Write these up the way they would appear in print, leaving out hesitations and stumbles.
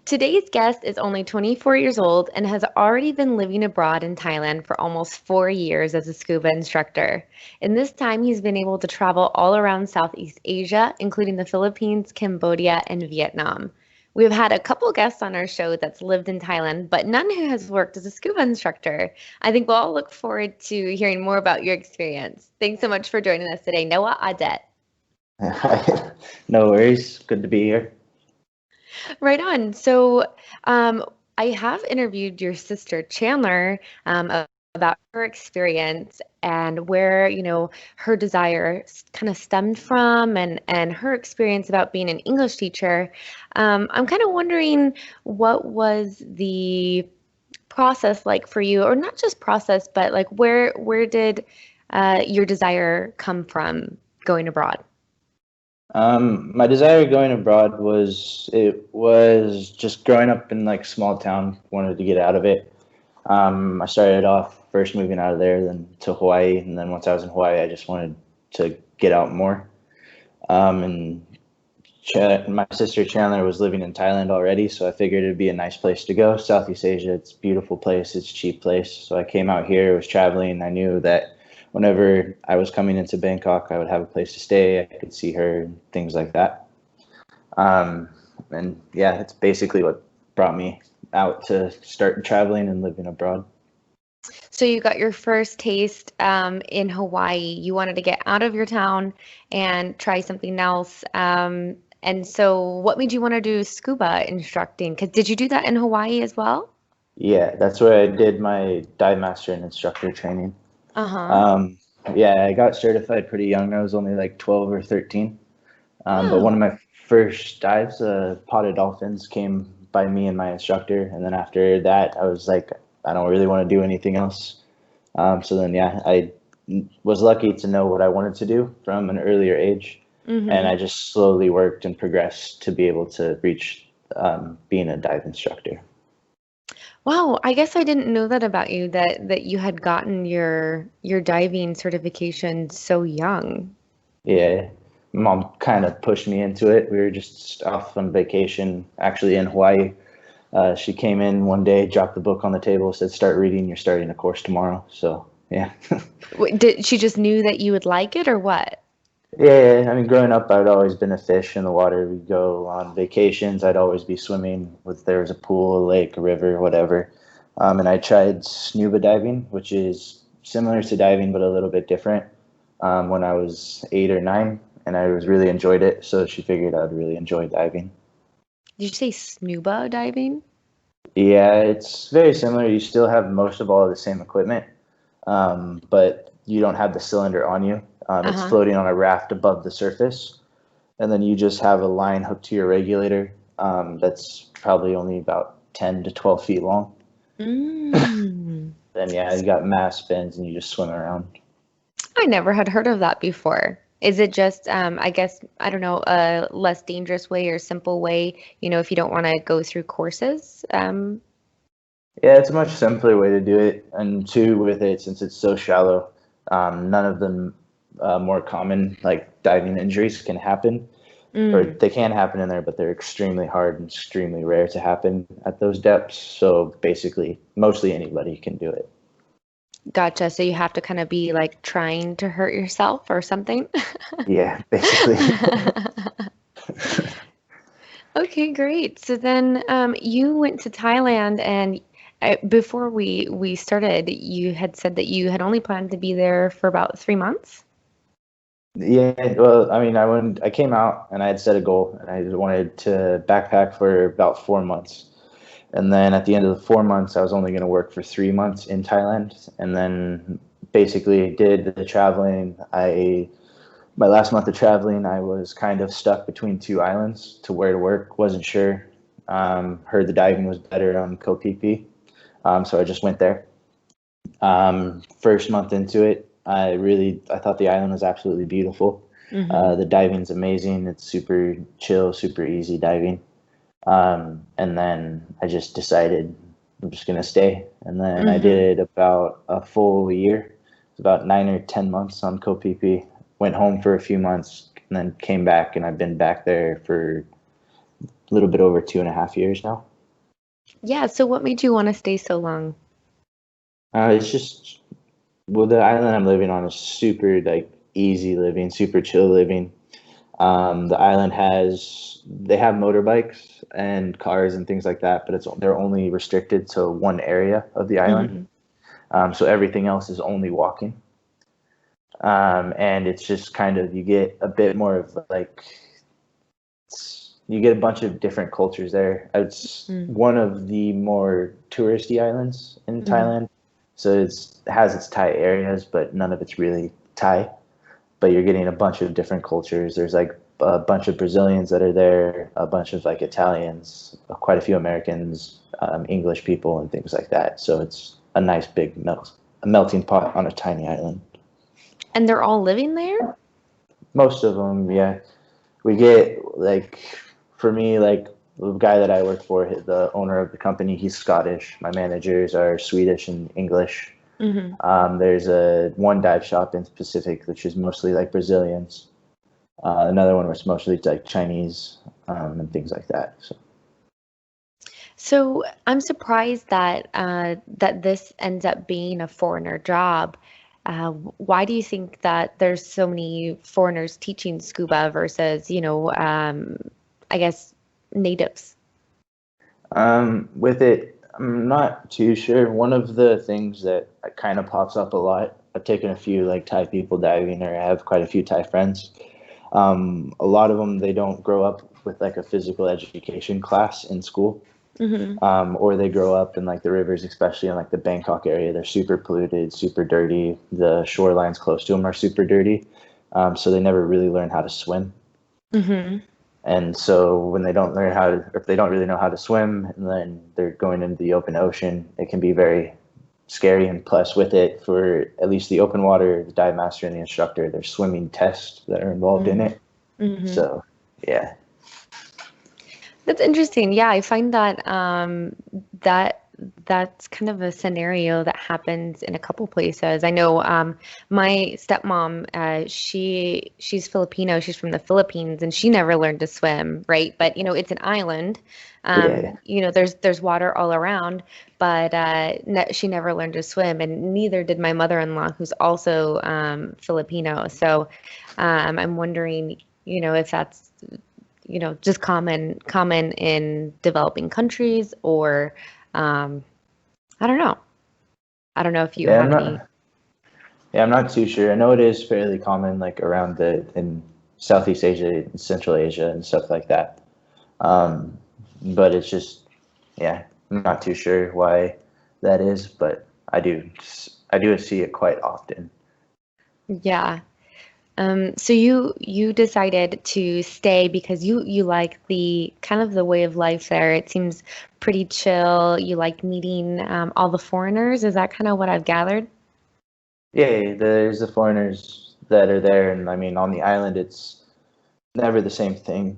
Today's guest is only 24 years old and has already been living abroad in Thailand for almost 4 years as a scuba instructor. In this time, he's been able to travel all around Southeast Asia, including the Philippines, Cambodia, and Vietnam. We've had a couple guests on our show that's lived in Thailand, but none who has worked as a scuba instructor. I think we'll all look forward to hearing more about your experience. Thanks so much for joining us today, Noah Adet. No worries. Good to be here. Right on. Um, I have interviewed your sister Chandler about her experience and where, her desire kind of stemmed from and her experience about being an English teacher. I'm kind of wondering what was the process like for you, or not just process, but like where did your desire come from going abroad? My desire going abroad was just growing up in like small town, wanted to get out of it. I started off first moving out of there, then to Hawaii, and then once I was in Hawaii, I just wanted to get out more. And my sister Chandler was living in Thailand already, so I figured it'd be a nice place to go. Southeast Asia, it's a beautiful place, it's a cheap place. So I came out here, was traveling. I knew that whenever I was coming into Bangkok, I would have a place to stay. I could see her and things like that. Um, and yeah, that's basically what brought me out to start traveling and living abroad. So you got your first taste in Hawaii. You wanted to get out of your town and try something else. And so what made you want to do scuba instructing? Because did you do that in Hawaii as well? Yeah, that's where I did my dive master and instructor training. Uh-huh. Um, yeah, I got certified pretty young. I was only like 12 or 13. But one Wow. of my first dives, potted dolphins came by me and my instructor. And then after that, I was like, I don't really want to do anything else. So then, yeah, I was lucky to know what I wanted to do from an earlier age. And Mm-hmm. I just slowly worked and progressed to be able to reach being a dive instructor. Wow, I guess I didn't know that about you, that you had gotten your diving certification so young. Yeah, mom kind of pushed me into it. We were just off on vacation, actually in Hawaii. She came in one day, dropped the book on the table, said, "Start reading. You're starting a course tomorrow." So yeah, Did she just knew that you would like it or what? yeah. I mean, growing up, I'd always been a fish in the water. We'd go on vacations. I'd always be swimming. With there was a pool, a lake, a river, whatever. And I tried scuba diving, which is similar to diving but a little bit different. When I was 8 or 9, and I was really enjoyed it. So she figured I'd really enjoy diving. Did you say scuba diving? Yeah, it's very similar. You still have most of all of the same equipment, but you don't have the cylinder on you. It's Uh-huh. floating on a raft above the surface, and then you just have a line hooked to your regulator that's probably only about 10 to 12 feet long. Mm. Then, yeah, you got mass spins and you just swim around. I never had heard of that before. Is it just, I guess, I don't know, a less dangerous way or simple way, if you don't want to go through courses? Yeah, it's a much simpler way to do it. And two, with it, since it's so shallow, none of the more common like diving injuries can happen. Or Mm, they can happen in there, but they're extremely hard and extremely rare to happen at those depths. So basically, mostly anybody can do it. gotcha. So you have to kind of be like trying to hurt yourself or something? Yeah, basically. Okay, great. So then you went to Thailand and before we started, you had said that you had only planned to be there for about 3 months? Yeah, well, I mean, I came out and I had set a goal, and I wanted to backpack for about 4 months. And then at the end of the 4 months, I was only going to work for 3 months in Thailand, and then basically did the traveling. My last month of traveling, I was kind of stuck between two islands to where to work. Wasn't sure. Heard the diving was better on Koh Phi Phi, so I just went there. First month into it, I thought the island was absolutely beautiful. Mm-hmm. The diving's amazing. It's super chill, super easy diving. And then I just decided I'm just gonna stay. And then I Mm-hmm. did about a full year. It's about 9 or 10 months on Koh Phi Phi. Went home for a few months and then came back, and I've been back there for a little bit over 2.5 years now. Yeah, so what made you want to stay so long? It's just, well, the island I'm living on is super like easy living, super chill living. The island they have motorbikes and cars and things like that, but they're only restricted to one area of the island. Hmm. So everything else is only walking. And it's just kind of, you get a bit more of like, you get a bunch of different cultures there. It's one of the more touristy islands in Mm-hmm. Thailand. So it has its Thai areas, but none of it's really Thai. But you're getting a bunch of different cultures. There's like a bunch of Brazilians that are there, a bunch of like Italians, quite a few Americans, English people, and things like that. So it's a nice big a melting pot on a tiny island. And they're all living there? Most of them, yeah. We get like, for me, like the guy that I work for, the owner of the company, he's Scottish. My managers are Swedish and English. Hmm. There's one dive shop in specific, which is mostly like Brazilians. Another one was mostly like Chinese, and things like that. So I'm surprised that that this ends up being a foreigner job. Why do you think that there's so many foreigners teaching scuba versus, I guess natives? With it, I'm not too sure. One of the things that kind of pops up a lot, I've taken a few like Thai people diving, or I have quite a few Thai friends. A lot of them, they don't grow up with like a physical education class in school. Hmm. Or they grow up in like the rivers, especially in like the Bangkok area. They're super polluted, super dirty. The shorelines close to them are super dirty. So they never really learn how to swim. Hmm. And so when they don't learn how to, or if they don't really know how to swim, and then they're going into the open ocean, it can be very scary. And plus, with it, for at least the open water, the dive master and the instructor, there's swimming tests that are involved in it. Hmm. So, yeah. That's interesting. Yeah, I find that that that's kind of a scenario that happens in a couple places. I know my stepmom, she's Filipino. She's from the Philippines, and she never learned to swim, right? But it's an island. Yeah. There's water all around, but ne she never learned to swim, and neither did my mother-in-law, who's also Filipino. So I'm wondering, if that's just common in developing countries or um, I don't know. I don't know if you Yeah, have any. I'm not too sure. I know it is fairly common, like around in Southeast Asia, Central Asia, and stuff like that. Um, but it's just, yeah, I'm not too sure why that is, but I do see it quite often. Yeah. So you decided to stay because you like the kind of the way of life there. It seems pretty chill. You like meeting all the foreigners. Is that kind of what I've gathered? Yeah, there's the foreigners that are there, and I mean, on the island, it's never the same thing.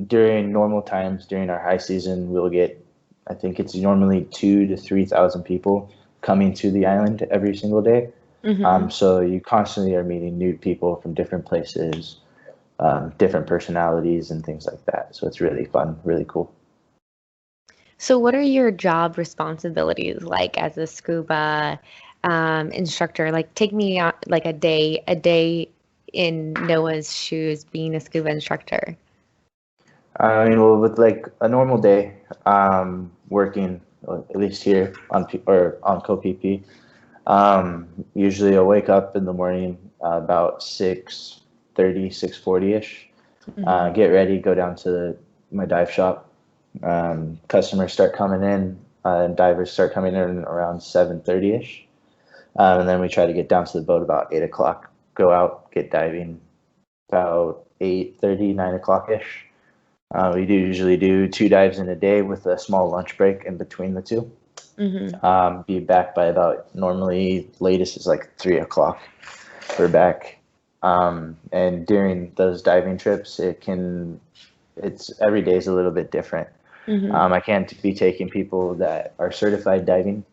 During normal times, during our high season, we'll get, I think it's normally 2 to 3 thousand people coming to the island every single day. Hmm. So you constantly are meeting new people from different places, different personalities, and things like that. So it's really fun, really cool. So what are your job responsibilities like as a scuba instructor? Like take me on like a day in Noah's shoes being a scuba instructor. I mean, well, with like a normal day, working, at least here on or on CoPP, usually I'll wake up in the morning about 6:30, 6:40ish. Hmm. Get ready, go down to my dive shop. Customers start coming in, and divers start coming in around 7:30ish. And then we try to get down to the boat about 8 o'clock. Go out, get diving about 8:30, 9 o'clock ish. We do usually do 2 dives in a day with a small lunch break in between the two. Hmm. Be back by about, normally latest is like 3 o'clock. We're back. And during those diving trips, it's every day is a little bit different. Hmm. I can't be taking people that are certified diving.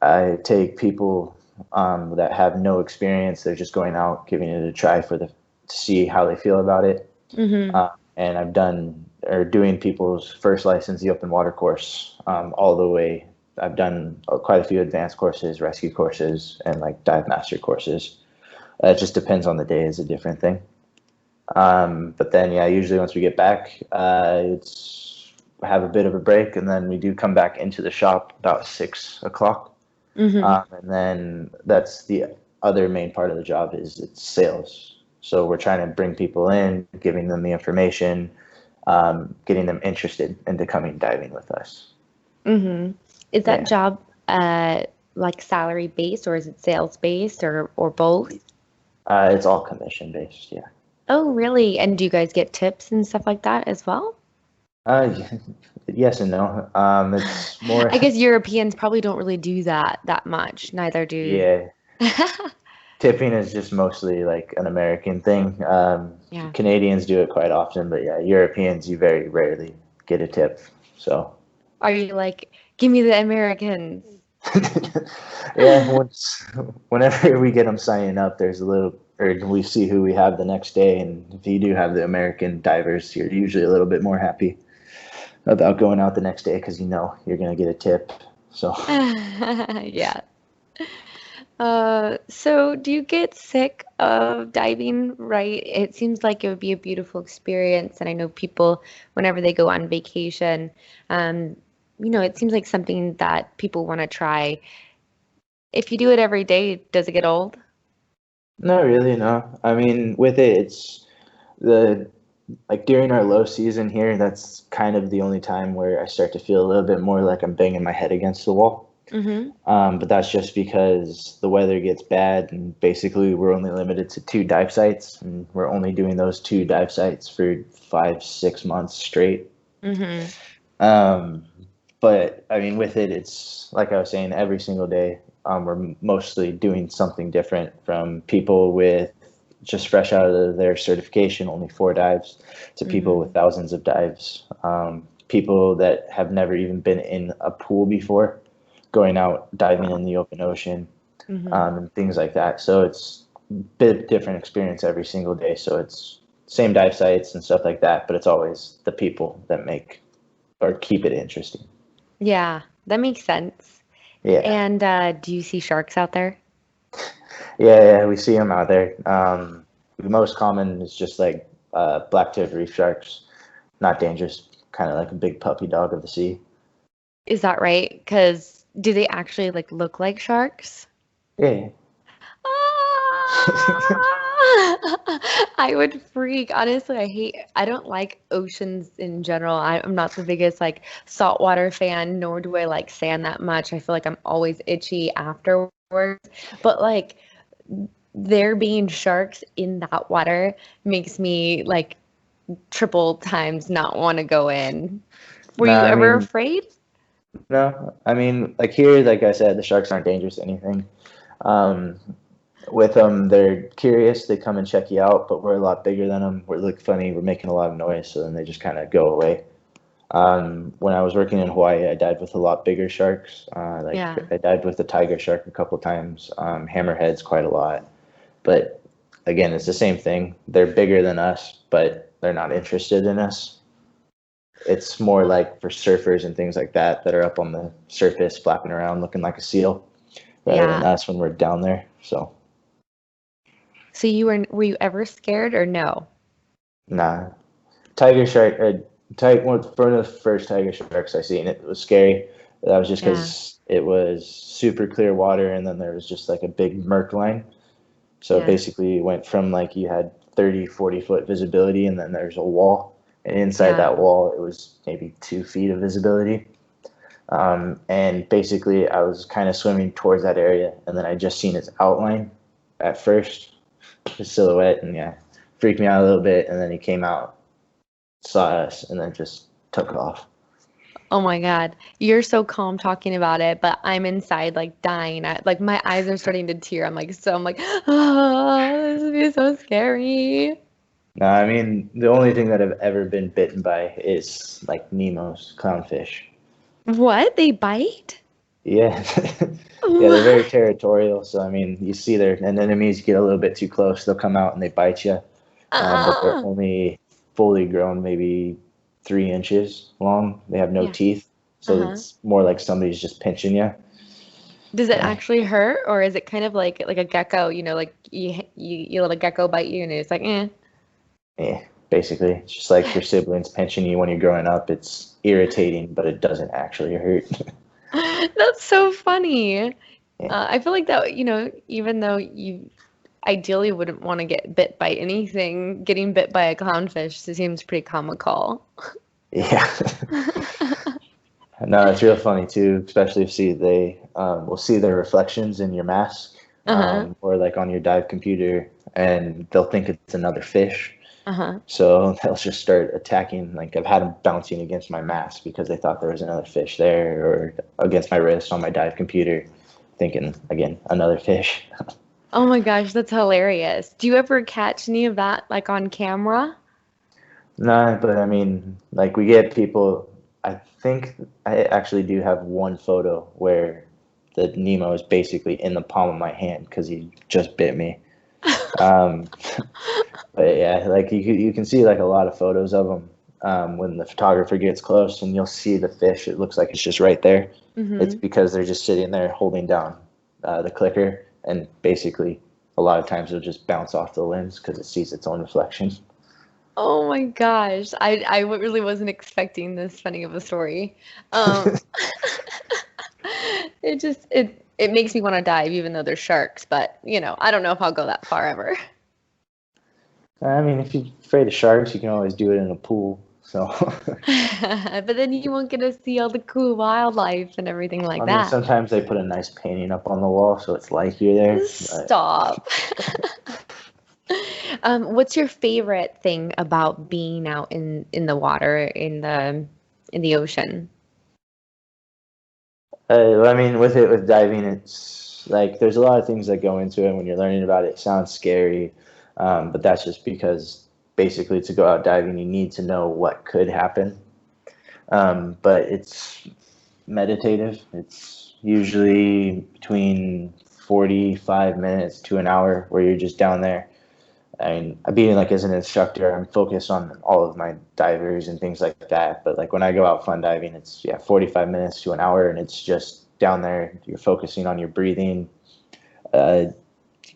I take people that have no experience. They're just going out, giving it a try to see how they feel about it. Hmm. and I've done or doing people's first license, the open water course, all the way. I've done quite a few advanced courses, rescue courses, and like dive master courses. It just depends on the day; is a different thing. But then, yeah, usually once we get back, it's have a bit of a break, and then we do come back into the shop about 6 o'clock. Mm-hmm. And then that's the other main part of the job is it's sales. So we're trying to bring people in, giving them the information, getting them interested into coming diving with us. Mm-hmm. Is that Yeah, job like salary based or is it sales based or both? it's all commission based. Yeah. Oh, really? And do you guys get tips and stuff like that as well? Uh, yes and no. It's more, I guess Europeans probably don't really do that much. Neither do. yeah. Tipping is just mostly like an American thing. Yeah. Canadians do it quite often, but yeah, Europeans, you very rarely get a tip. So, Are you like, give me the Americans? yeah, whenever we get them signing up, there's a little, or we see who we have the next day. And if you do have the American divers, you're usually a little bit more happy about going out the next day because you know you're going to get a tip. So, Yeah. So do you get sick of diving, right? It seems like it would be a beautiful experience, and I know people, whenever they go on vacation, um, it seems like something that people want to try. If you do it every day, does it get old? not really, no. I mean, with it, it's the like during our low season here, that's kind of the only time where I start to feel a little bit more like I'm banging my head against the wall. Mm-hmm. But that's just because the weather gets bad, and basically we're only limited to 2 dive sites, and we're only doing those 2 dive sites for 5, 6 months straight. Mm-hmm. Um, but I mean, with it, it's like I was saying, every single day, we're mostly doing something different from people with just fresh out of their certification, only 4 dives, to people Mm-hmm. with thousands of dives, people that have never even been in a pool before, going out diving in the open ocean, Mm-hmm. and things like that. So it's a bit different experience every single day. So it's same dive sites and stuff like that, but it's always the people that make or keep it interesting. Yeah, that makes sense. Yeah, And do you see sharks out there? yeah, we see them out there. The most common is just like black-toed reef sharks, not dangerous, kind of like a big puppy dog of the sea. Is that right? Because do they actually like look like sharks? Yeah, I would freak. Honestly, I don't like oceans in general. I'm not the biggest like saltwater fan, nor do I like sand that much. I feel like I'm always itchy afterwards. But like there being sharks in that water makes me like triple times not want to go in. Were no, you I ever mean, afraid? no, I mean, like here, like I said, the sharks aren't dangerous to anything. Um, with them, they're curious. They come and check you out, but we're a lot bigger than them. We look funny. We're making a lot of noise, so then they just kind of go away. When I was working in Hawaii, I dived with a lot bigger sharks. Like Yeah. I dived with a tiger shark a couple times, hammerheads quite a lot. But again, it's the same thing. They're bigger than us, but they're not interested in us. It's more like for surfers and things like that that are up on the surface, flapping around, looking like a seal, rather than Yeah. us when we're down there. So, So were you ever scared or no? nah. Tiger shark, one of the first tiger sharks I seen, it was scary. That was just Yeah. because it was super clear water, and then there was just like a big murk line. So Yeah. basically, it went from like you had 30, 40 foot visibility, and then there's a wall. And inside Yeah. that wall, it was maybe 2 feet of visibility. And basically, I was kind of swimming towards that area, and then I just seen its outline at first, his silhouette, and yeah, freaked me out a little bit. And then he came out, saw us, and then just took off. Oh my God. You're so calm talking about it, but I'm inside like dying. Like my eyes are starting to tear. I'm like, oh, this is so scary. No, I mean, the only thing that I've ever been bitten by is like Nemo's clownfish. What? They bite? Yeah. Yeah, they're very What? territorial. So, I mean, you see their and enemies get a little bit too close, they'll come out and they bite you. But they're Uh, only fully grown, maybe 3 inches long. They have no Yeah. teeth, so Uh-huh. it's more like somebody's just pinching you. Does it Yeah, actually hurt, or is it kind of like a gecko, like you let a gecko bite you and it's like, eh. yeah. Basically, it's just like your siblings pinching you when you're growing up. It's irritating, but it doesn't actually hurt. That's so funny. Yeah. I feel like that, even though you ideally wouldn't want to get bit by anything, getting bit by a clownfish seems pretty comical. Yeah. No, it's real funny too, especially if they will see their reflections in your mask, Uh-huh. or like on your dive computer, and they'll think it's another fish. Uh-huh. So they'll just start attacking. Like I've had them bouncing against my mask because they thought there was another fish there, or against my wrist on my dive computer, thinking again another fish. Oh my gosh, that's hilarious. Do you ever catch any of that like on camera? No, but I mean, like we get people. I think I actually do have one photo where the Nemo is basically in the palm of my hand because he just bit me. Um, but yeah, like you can see like a lot of photos of them when the photographer gets close, and you'll see the fish. It looks like it's just right there. It's Mm-hmm. because they're just sitting there holding down the clicker, and basically a lot of times it'll just bounce off the lens because it sees its own reflection. Oh my gosh. Really wasn't expecting this funny of a story. Um, it makes me want to dive even though there's sharks, but I don't know if I'll go that far ever. I mean, if you're afraid of sharks, you can always do it in a pool. So, But then you won't get to see all the cool wildlife and everything like I mean, that. sometimes they put a nice painting up on the wall, so it's like you're there. But Stop. What's your favorite thing about being out in the water in the ocean? I mean, with diving, it's like there's a lot of things that go into it when you're learning about it. It sounds scary, but that's just because basically to go out diving, you need to know what could happen. But it's meditative. It's usually between 45 minutes to an hour where you're just down there. I mean, being like as an instructor, I'm focused on all of my divers and things like that. But like when I go out fun diving, it's 45 minutes to an hour, and it's just down there. You're focusing on your breathing. You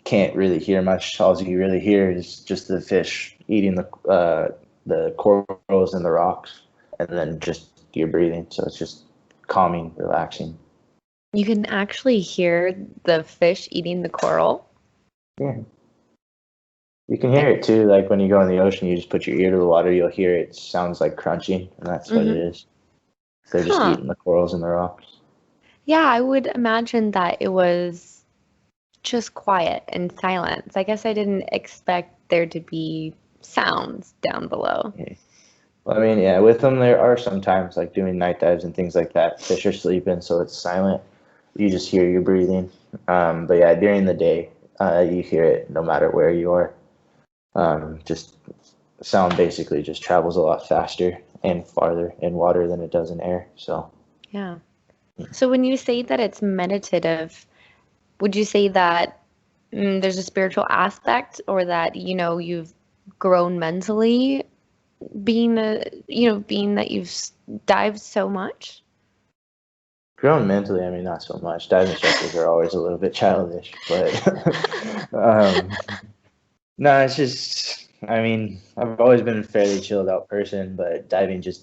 can't really hear much. All you really hear is just the fish eating the corals and the rocks, and then just your breathing. So it's just calming, relaxing. You can actually hear the fish eating the coral. Yeah. You can I, hear it too, like when you go in the ocean, you just put your ear to the water, you'll hear it sounds like crunching, and that's what it hmm is. They're just Huh. eating the corals and the rocks. Yeah, I would imagine that it was just quiet and silence. I guess I didn't expect there to be sounds down below. Yeah. Well, I mean, yeah, with them there are sometimes like doing night dives and things like that. Fish are sleeping, so it's silent. You just hear your breathing. But yeah, during the day, you hear it no matter where you are. Just sound basically just travels a lot faster and farther in water than it does in air. So Yeah. So when you say that it's meditative, would you say that there's a spiritual aspect or that, you've grown mentally being that you've dived so much? grown mentally, I mean, not so much. Dive instructors are always a little bit childish, but um, no, it's just, I mean, I've always been a fairly chilled out person, but diving just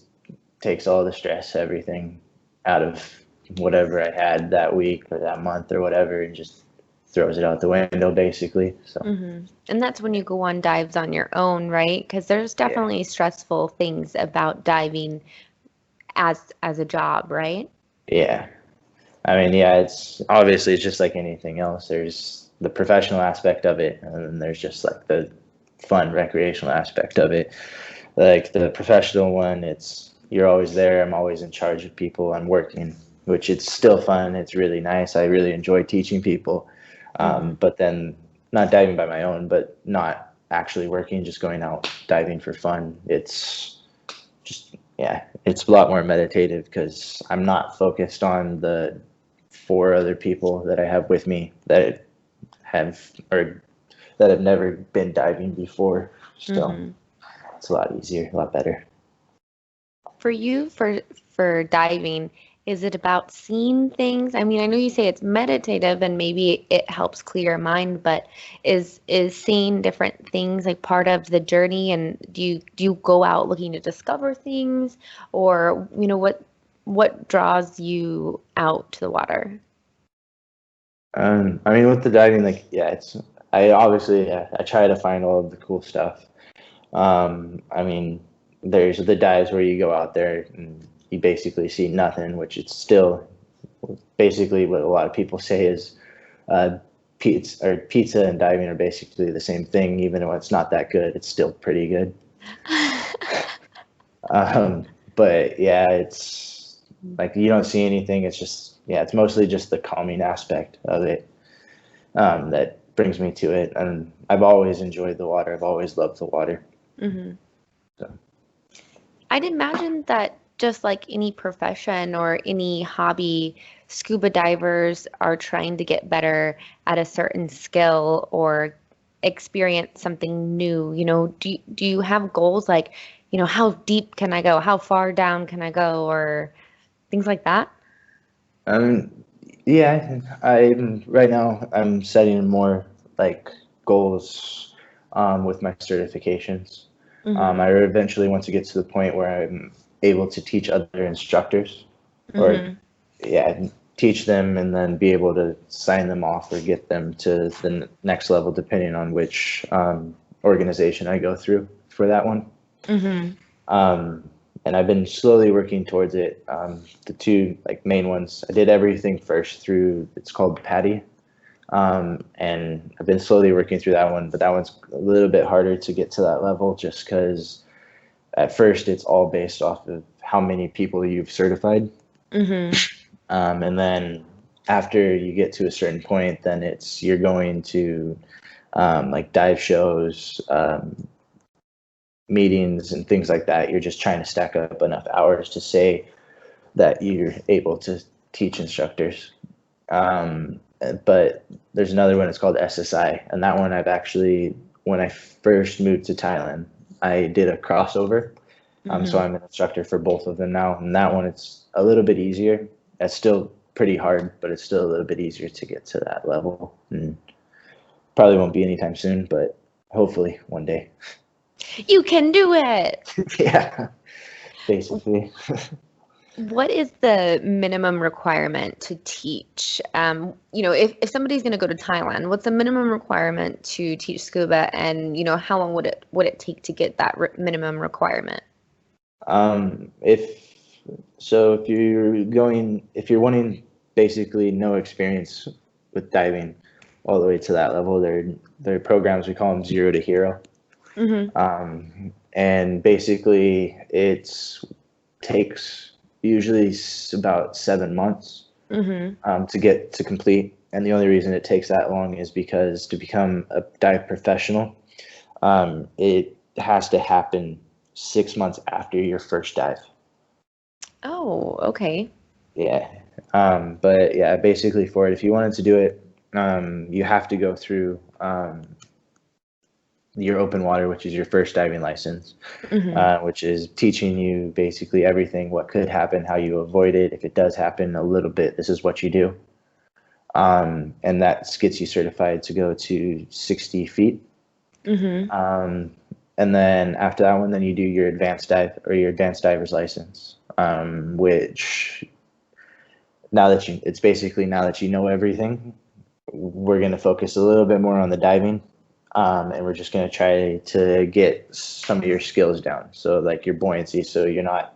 takes all the stress, everything out of whatever I had that week or that month or whatever, and just throws it out the window basically. So, And that's when you go on dives on your own, right? Because there's yeah. definitely stressful things about diving as a job, right? Yeah. I mean, yeah, it's obviously it's just like anything else. There's the professional aspect of it, and then there's just like the fun recreational aspect of it. Like the professional one, it's you're always there. I'm always in charge of people. I'm working, which it's still fun. It's really nice. I really enjoy teaching people. hmm But then not diving by my own, but not actually working, just going out diving for fun. It's just yeah, it's a lot more meditative because I'm not focused on the four other people that I have with me that have or that have never been diving before. So hmm it's a lot easier, a lot better. For you, for diving, is it about seeing things? I mean, I know you say it's meditative and maybe it helps clear your mind, but is seeing different things like part of the journey? And do you go out looking to discover things, or what draws you out to the water? I mean, with the diving, like, yeah, I obviously, yeah, I try to find all of the cool stuff. I mean, there's the dives where you go out there and you basically see nothing, which it's still basically what a lot of people say is uh, pizza and diving are basically the same thing. Even though it's not that good, it's still pretty good. But yeah, it's like you don't see anything. It's just, yeah, it's mostly just the calming aspect of it that brings me to it. And I've always enjoyed the water. I've always loved the water. Hmm. So. I'd imagine that just like any profession or any hobby, scuba divers are trying to get better at a certain skill or experience something new. Do you have goals like, how deep can I go? How far down can I go? Or things like that? Um, yeah, I'm right now. I'm setting more like goals with my certifications. Mm-hmm. I eventually want to get to the point where I'm able to teach other instructors, or Mm-hmm. yeah, teach them and then be able to sign them off or get them to the next level, depending on which organization I go through for that one. Mm-hmm. Um, and I've been slowly working towards it. The two like main ones, I did everything first through. It's called Patty, and I've been slowly working through that one. But that one's a little bit harder to get to that level, just because at first it's all based off of how many people you've certified, Mm-hmm. and then after you get to a certain point, then you're going to like dive shows, meetings and things like that. You're just trying to stack up enough hours to say that you're able to teach instructors. But there's another one, it's called SSI. And that one I've actually, when I first moved to Thailand, I did a crossover. So Mm-hmm. I'm an instructor for both of them now. And that one, it's a little bit easier. It's still pretty hard, but it's still a little bit easier to get to that level. And probably won't be anytime soon, but hopefully one day. You can do it. Yeah, basically. What is the minimum requirement to teach? If somebody's going to go to Thailand, what's the minimum requirement to teach scuba, and how long would it take to get that minimum requirement? If so, if you're wanting basically no experience with diving all the way to that level, there are programs, we call them zero to hero. Mm-hmm. And basically it takes usually about 7 months Mm-hmm. to get to complete. And the only reason it takes that long is because to become a dive professional, it has to happen 6 months after your first dive. Oh, okay. Yeah. But yeah, basically for it, if you wanted to do it, you have to go through your open water, which is your first diving license, Mm-hmm. which is teaching you basically everything, what could happen, how you avoid it. If it does happen a little bit, this is what you do. And that gets you certified to go to 60 feet. Mm-hmm. And then after that one, then you do your advanced dive or your advanced diver's license, which it's basically now that you know everything, we're going to focus a little bit more on the diving. And we're just going to try to get some of your skills down. So like your buoyancy. So you're not,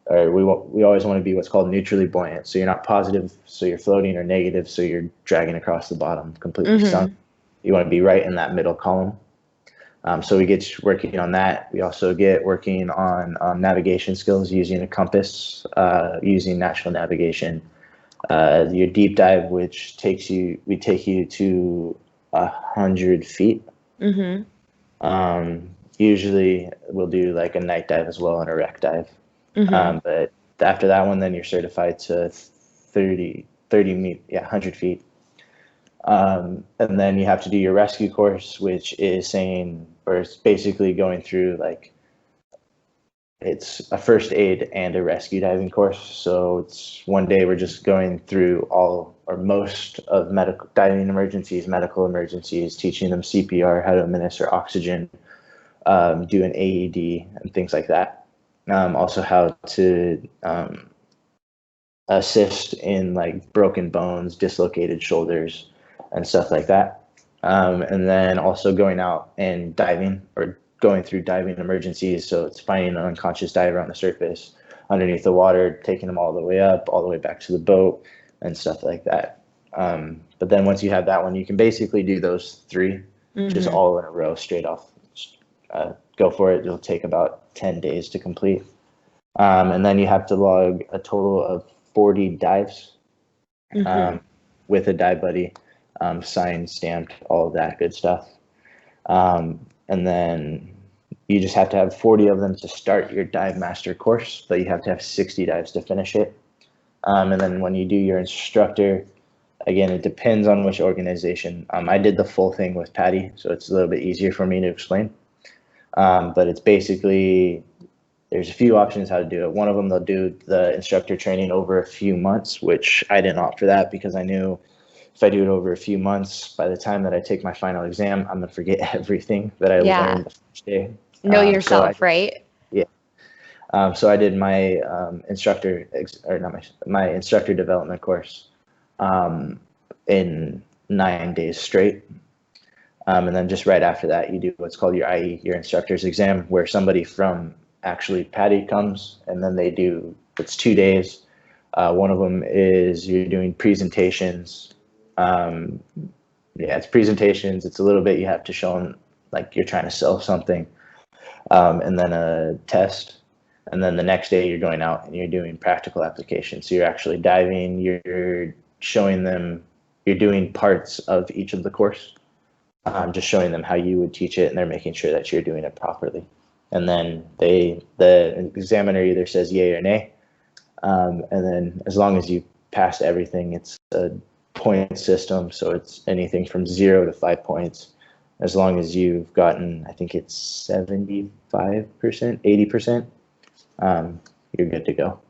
or we always want to be what's called neutrally buoyant. So you're not positive, so you're floating, or negative, so you're dragging across the bottom completely sunk. Mm-hmm. You want to be right in that middle column. So we get working on that. We also get working on navigation skills using a compass, using national navigation. Your deep dive, which we take you to 100 feet. Mm-hmm. Usually we'll do like a night dive as well and a wreck dive. Mm-hmm. But after that one, then you're certified to 100 feet. And then you have to do your rescue course, which is saying, or it's basically going through like it's a first aid and a rescue diving course. So it's one day we're just going through all or most of medical diving emergencies, medical emergencies, teaching them CPR, how to administer oxygen, do an AED, and things like that. Also, how to assist in like broken bones, dislocated shoulders, and stuff like that. And then also going out and diving or going through diving emergencies. So it's finding an unconscious diver on the surface, underneath the water, taking them all the way up, all the way back to the boat, and stuff like that. But then once you have that one, you can basically do those three, just all in a row, straight off. Go for it. It'll take about 10 days to complete. And then you have to log a total of 40 dives with a dive buddy, signed, stamped, all of that good stuff. And then you just have to have 40 of them to start your dive master course, but you have to have 60 dives to finish it. And then when you do your instructor, again, it depends on which organization. I did the full thing with Patty, so it's a little bit easier for me to explain. But it's basically, there's a few options how to do it. One of them, they'll do the instructor training over a few months, which I didn't opt for that because I knew if I do it over a few months, by the time that I take my final exam, I'm going to forget everything that I learned the first day. Know yourself, right? Yeah. So I did my my instructor development course in 9 days straight. And then just right after that, you do what's called your IE, your instructor's exam, where somebody from actually Patty comes, and then they do, it's 2 days. One of them is you're doing presentations. It's presentations. It's a little bit, you have to show them like you're trying to sell something. And then a test. And then the next day you're going out and you're doing practical application. So you're actually diving, you're showing them, you're doing parts of each of the course. Just showing them how you would teach it, and they're making sure that you're doing it properly. And then the examiner either says yay or nay. And then as long as you passed everything, it's a point system. So it's anything from 0 to 5 points. As long as you've gotten, I think it's 75%, 80%, you're good to go.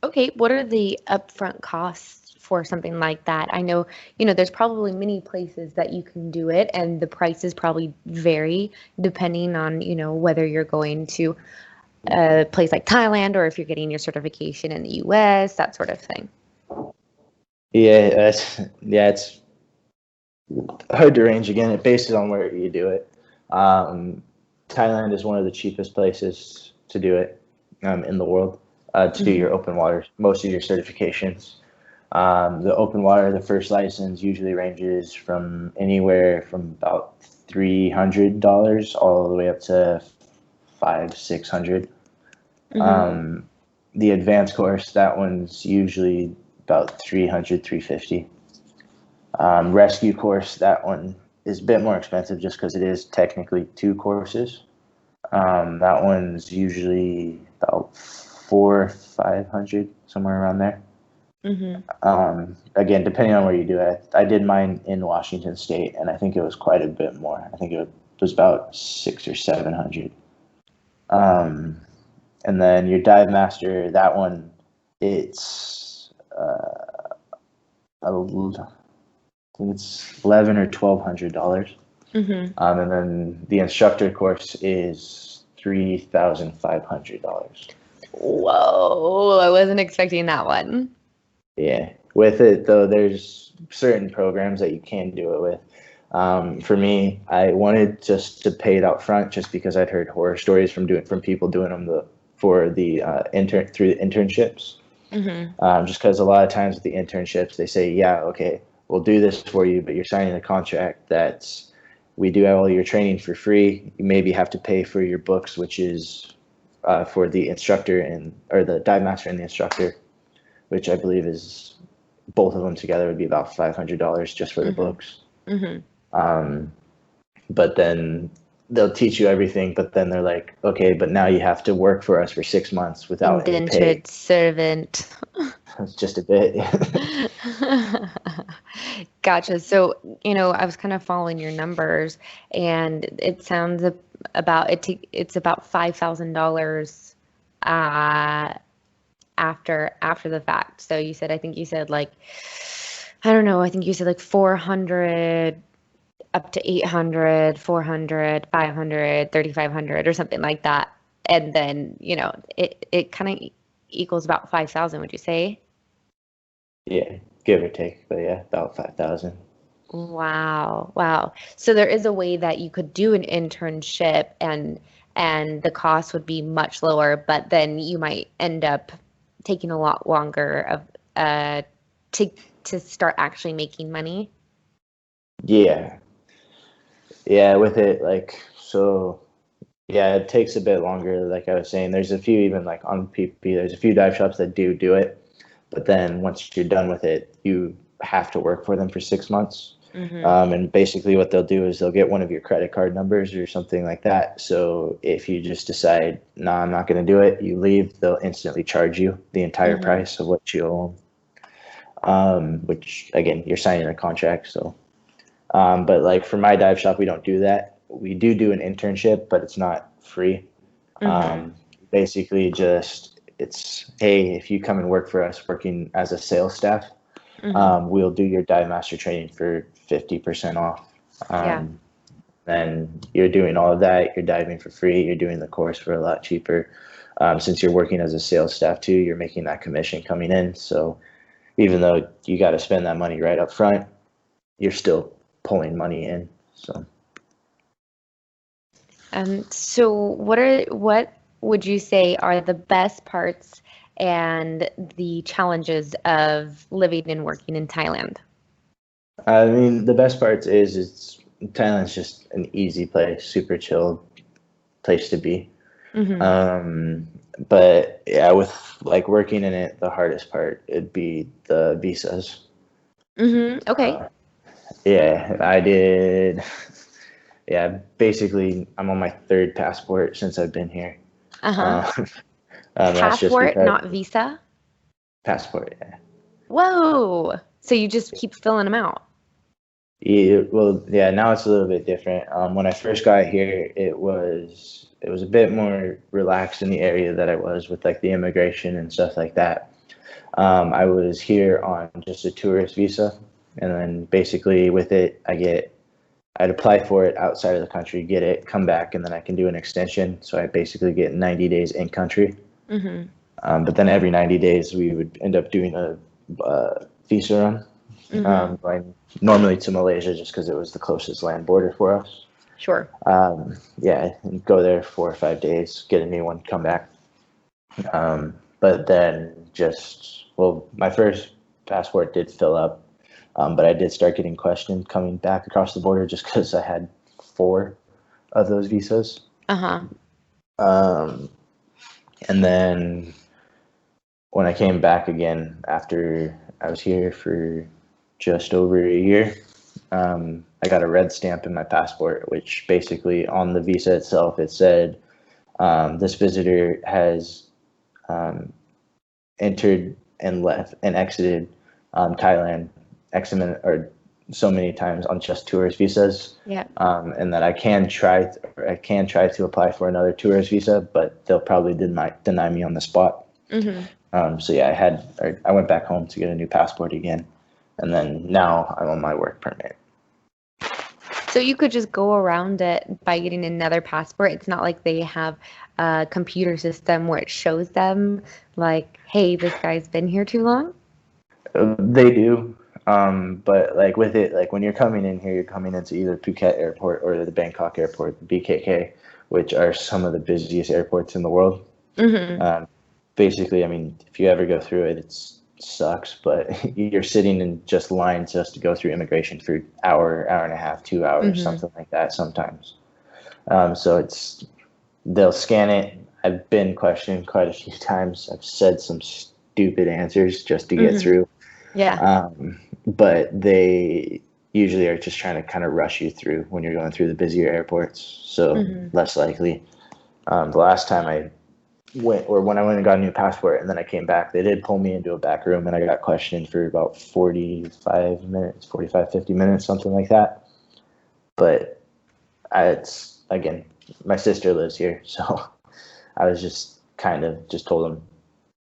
Okay, what are the upfront costs for something like that? I know, there's probably many places that you can do it, and the prices probably vary depending on, whether you're going to a place like Thailand or if you're getting your certification in the US, that sort of thing. Yeah, it's hard to range. Again, it bases on where you do it. Thailand is one of the cheapest places to do it in the world, to do your open water, most of your certifications. The open water, the first license usually ranges from anywhere from about $300 all the way up to $500-600. The advanced course, that one's usually about $300-350. Rescue course, that one is a bit more expensive just because it is technically 2 courses. That one's usually about $400-500, somewhere around there. Again, depending on where you do it. I did mine in Washington State, and I think it was quite a bit more. I think it was about $600 or $700. And then your dive master, that one, it's I think it's $1,100 or $1,200. And then the instructor course is $3,500. Whoa, I wasn't expecting that one. Yeah, with it though, there's certain programs that you can do it with. For me, I wanted just to pay it out front, just because I'd heard horror stories from people doing them through the internships. Just because a lot of times with the internships, they say, yeah, okay, we'll do this for you, but you're signing a contract that's, we do all your training for free. You maybe have to pay for your books, which is for the instructor or the dive master and the instructor, which I believe is both of them together would be about $500 just for the books. But then they'll teach you everything, but then they're like, okay, but now you have to work for us for 6 months without any pay. Indentured servant. Just a bit. Gotcha. So, I was kind of following your numbers, and it sounds about it's about $5,000 after the fact. So I think you said like, I don't know, I think you said like 400 up to 800, 400, 500, 3,500 or something like that. And then, it kind of equals about 5,000, would you say? Yeah, give or take, but yeah, about 5,000. Wow. Wow. So there is a way that you could do an internship and the cost would be much lower, but then you might end up taking a lot longer of to to start actually making money. Yeah, yeah, with it, like, so, yeah, it takes a bit longer. Like I was saying, there's a few, even like on PP, there's a few dive shops that do it, but then once you're done with it, you have to work for them for 6 months. Mm-hmm. And basically what they'll do is they'll get one of your credit card numbers or something like that. So if you just decide, no, I'm not going to do it, you leave, they'll instantly charge you the entire Mm-hmm. price of what you own. Which again, you're signing a contract. So, but like for my dive shop, we don't do that. We do an internship, but it's not free. Mm-hmm. Basically just it's, hey, if you come and work for us working as a sales staff, Mm-hmm. we'll do your dive master training for 50% off. Yeah. Then you're doing all of that. You're diving for free. You're doing the course for a lot cheaper. Since you're working as a sales staff too, you're making that commission coming in. So even though you got to spend that money right up front, you're still pulling money in. So So what would you say are the best parts and the challenges of living and working in Thailand? I mean, the best part is it's Thailand's just an easy place, super chill place to be. Mm-hmm. Um, but yeah, with like working in it, the hardest part it'd be the visas. Mm-hmm. Okay. Uh, yeah, I did. Yeah, basically, I'm on my third passport since I've been here. Uh-huh. Uh, that's just Passport, because not visa? passport. Yeah. Whoa. So you just keep filling them out. Yeah, well, yeah. Now it's a little bit different. When I first got here, it was a bit more relaxed in the area that I was with like the immigration and stuff like that. I was here on just a tourist visa, and then basically with it, I'd apply for it outside of the country, get it, come back, and then I can do an extension. So I basically get 90 days in country. Mm-hmm. But then every 90 days, we would end up doing a visa run, Mm-hmm. going normally to Malaysia just because it was the closest land border for us. Sure. Yeah, and go there 4 or 5 days, get a new one, come back. But then well, my first passport did fill up, but I did start getting questioned coming back across the border just because I had 4 of those visas. Uh-huh. Um, and then when I came back again after I was here for just over a year, I got a red stamp in my passport, which basically on the visa itself, it said this visitor has entered and left and exited Thailand X amount or so many times on just tourist visas, Yeah. and that I can try to apply for another tourist visa, but they'll probably deny me on the spot. Mm-hmm. So yeah, I went back home to get a new passport again, and then now I'm on my work permit. So you could just go around it by getting another passport. It's not like they have a computer system where it shows them like, hey, this guy's been here too long. They do, but like with it, like when you're coming in here, you're coming into either Phuket Airport or the Bangkok Airport, the BKK, which are some of the busiest airports in the world. Mm-hmm. Basically, I mean, if you ever go through it, it sucks, but you're sitting in just lines just to go through immigration for hour and a half, 2 hours, Mm-hmm. something like that sometimes. So they'll scan it. I've been questioned quite a few times. I've said some stupid answers just to get Mm-hmm. through. Yeah. But they usually are just trying to kind of rush you through when you're going through the busier airports. So Mm-hmm. less likely. The last time when I went and got a new passport and then I came back, they did pull me into a back room and I got questioned for about 45, 50 minutes, something like that. But it's, again, my sister lives here, so I was just kind of just told them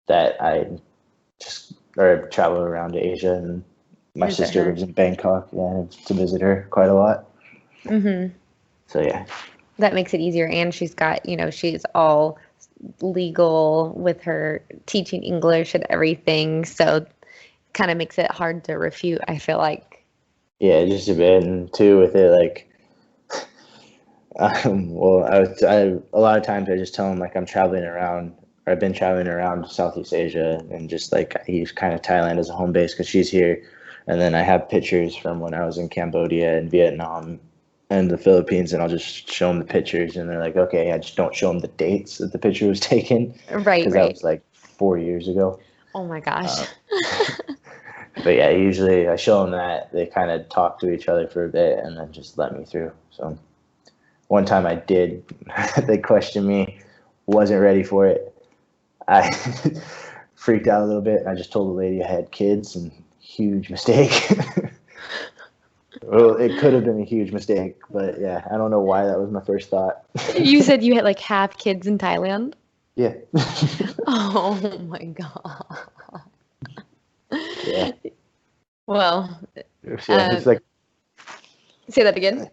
that I just or travel around Asia, and my Visit sister her. lives in Bangkok, yeah, to visit her quite a lot. Mm-hmm. So yeah, That makes it easier. And she's got, she's all legal with her teaching English and everything. So kind of makes it hard to refute, I feel like. yeah, just a bit, and two with it like. Well, a lot of times I just tell them like I'm traveling around, or I've been traveling around Southeast Asia, and just like I use kind of Thailand as a home base because she's here, and then I have pictures from when I was in Cambodia and Vietnam and the Philippines, and I'll just show them the pictures, and they're like, okay, I just don't show them the dates that the picture was taken Right, because that right. was like 4 years ago. Oh my gosh. Um, but yeah, usually I show them that they kind of talk to each other for a bit and then just let me through. So. One time I did, they questioned me, wasn't ready for it. I freaked out a little bit. I just told the lady I had kids, and huge mistake. Well, it could have been a huge mistake, but yeah, I don't know why that was my first thought. You said you had like half kids in Thailand? Yeah. Oh my God. Yeah. Well, Yeah, it's like, say that again.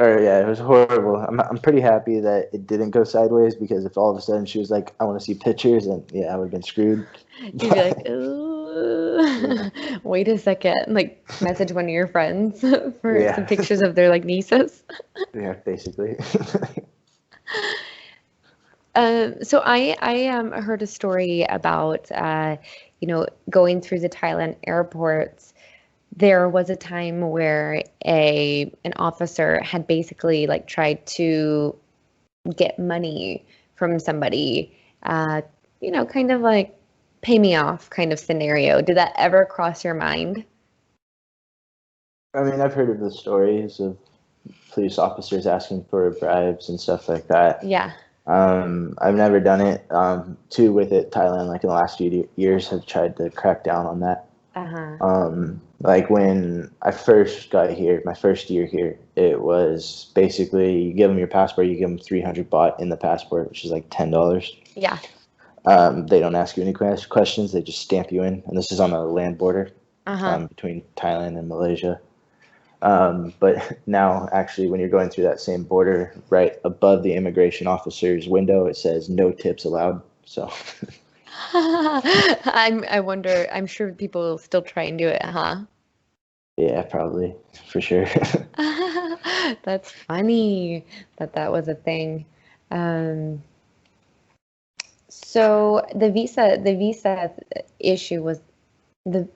or yeah, it was horrible. I'm pretty happy that it didn't go sideways because if all of a sudden she was like, I want to see pictures, and yeah, I would have been screwed. You'd be like, Yeah. wait a second, like message one of your friends for some Yeah. pictures of their like nieces. Yeah, basically. So I heard a story about going through the Thailand airports. There was a time where an officer had basically like tried to get money from somebody, kind of like pay me off kind of scenario. Did that ever cross your mind? I mean, I've heard of the stories of police officers asking for bribes and stuff like that. Yeah. I've never done it. Too with it, Thailand, like in the last few years, have tried to crack down on that. Uh-huh. Like when I first got here, my first year here, it was basically you give them your passport, you give them 300 baht in the passport, which is like $10. Yeah. They don't ask you any questions; they just stamp you in, and this is on the land border Uh-huh. between Thailand and Malaysia. But now, actually, when you're going through that same border, right above the immigration officer's window, it says "No tips allowed." So, I wonder, I'm sure people will still try and do it, huh? yeah, probably for sure. That's funny that that was a thing. Um, so the visa issue was the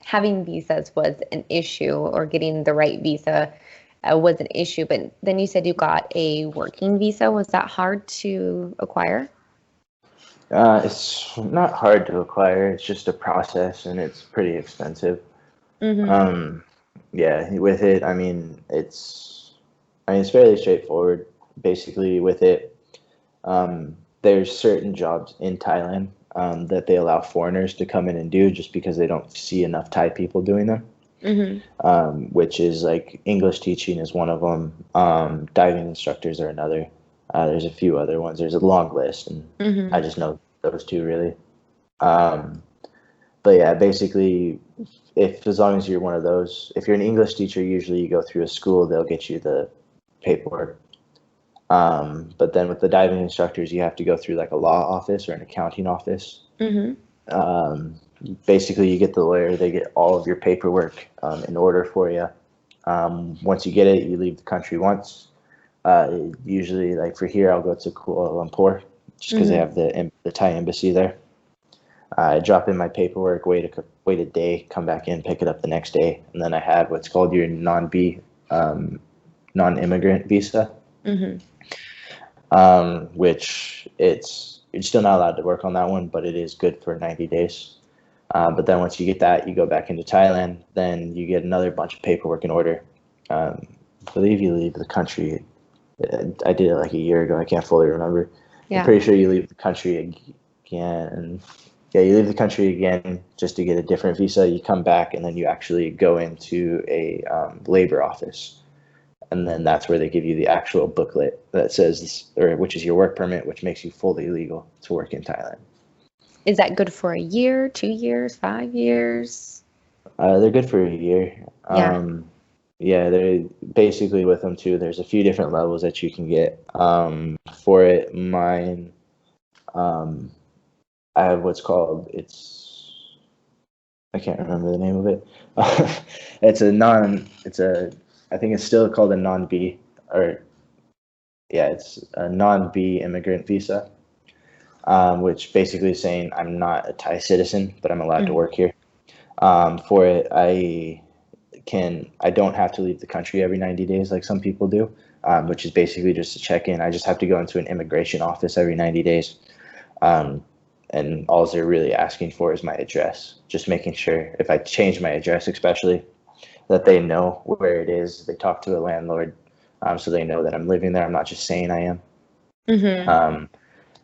having visas was an issue, or getting the right visa was an issue. But then you said you got a working visa. Was that hard to acquire? It's not hard to acquire. It's just a process, and it's pretty expensive. Mm-hmm. Um, yeah, with it, it's fairly straightforward. Basically, with it, there's certain jobs in Thailand that they allow foreigners to come in and do just because they don't see enough Thai people doing them. Mm-hmm. Which is like English teaching is one of them. Diving instructors are another. There's a few other ones. There's a long list, and Mm-hmm. I just know those two really. Um, but yeah, basically, if as long as you're one of those, if you're an English teacher, usually you go through a school, they'll get you the paperwork. But then with the diving instructors, you have to go through like a law office or an accounting office. Mm-hmm. Um, Basically, you get the lawyer, they get all of your paperwork in order for you. Once you get it, you leave the country once. Usually, like for here, I'll go to Kuala Lumpur just because they Mm-hmm. have the Thai embassy there. I drop in my paperwork, wait a day, come back in, pick it up the next day, and then I have what's called your non-immigrant visa, Mm-hmm. which you're still not allowed to work on that one, but it is good for 90 days. But then once you get that, you go back into Thailand, then you get another bunch of paperwork in order. I believe you leave the country. I did it like a year ago. I can't fully remember. I'm Yeah. pretty sure you leave the country again. Yeah, you leave the country again just to get a different visa. You come back and then you actually go into a labor office. and then that's where they give you the actual booklet that says, or which is your work permit, which makes you fully legal to work in Thailand. Is that good for a year, 2 years, 5 years? They're good for a year. Yeah. Yeah, they're basically with them too. There's a few different levels that you can get. For it, mine, I have what's called, I can't remember the name of it. I think it's still called a non-B, or yeah, it's a non-B immigrant visa, which basically is saying I'm not a Thai citizen, but I'm allowed to work here. For it, I don't have to leave the country every 90 days like some people do, which is basically just a check-in. I just have to go into an immigration office every 90 days. And all they're really asking for is my address, just making sure if I change my address, especially, that they know where it is. They talk to a landlord, so they know that I'm living there. I'm not just saying I am. Mm-hmm.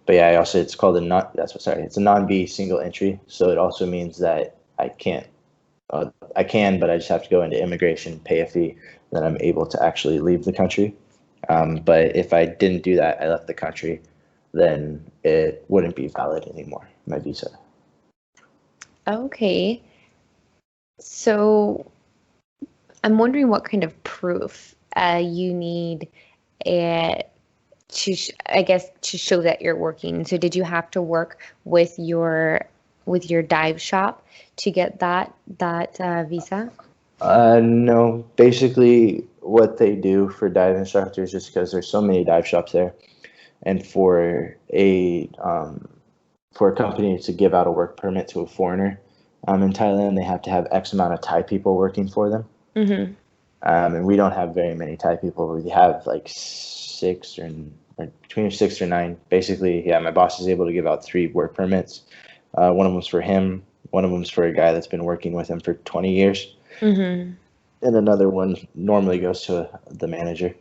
But yeah, it's called it's a non-B single entry. So it also means that I can, but I just have to go into immigration, pay a fee, then I'm able to actually leave the country. But if I didn't do that, I left the country, then it wouldn't be valid anymore, my visa. Okay. So I'm wondering what kind of proof you need I guess, to show that you're working. So did you have to work with your dive shop to get that visa? No, basically what they do for dive instructors, just because there's so many dive shops there, and for a company to give out a work permit to a foreigner in Thailand, they have to have X amount of Thai people working for them. Mm-hmm. And we don't have very many Thai people. We have like or between 6 or 9. Basically, yeah, my boss is able to give out 3 work permits. One of them's for him. One of them's for a guy that's been working with him for 20 years. Mm-hmm. And another one normally goes to the manager.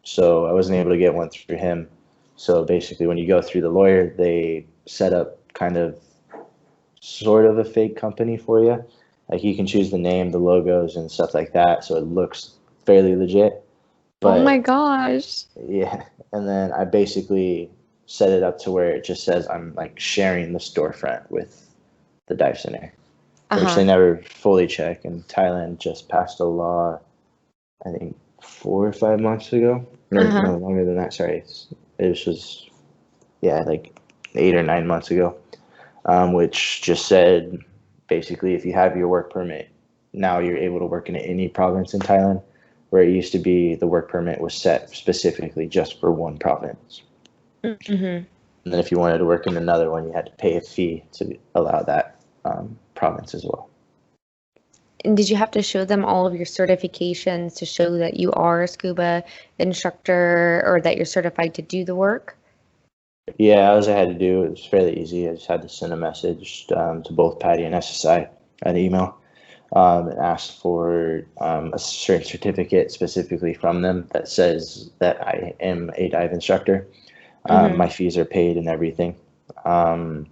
So I wasn't able to get one through him. So basically, when you go through the lawyer, they set up kind of sort of a fake company for you. Like you can choose the name, the logos, and stuff like that. So it looks fairly legit. Oh my But gosh. yeah, and then I basically set it up to where it just says I'm like sharing the storefront with the dive center, which they Uh-huh. never fully check. And Thailand just passed a law, I think 4 or 5 months ago, or Uh-huh. no, longer than that. Sorry, it was like 8 or 9 months ago, which just said basically if you have your work permit, now you're able to work in any province in Thailand, where it used to be the work permit was set specifically just for one province. Mm-hmm. And then if you wanted to work in another one, you had to pay a fee to allow that province as well. And did you have to show them all of your certifications to show that you are a scuba instructor or that you're certified to do the work? Yeah, all I had to do, it was fairly easy. I just had to send a message to both Patty and SSI, an email, and asked for a certain certificate specifically from them that says that I am a dive instructor. Mm-hmm. My fees are paid and everything. And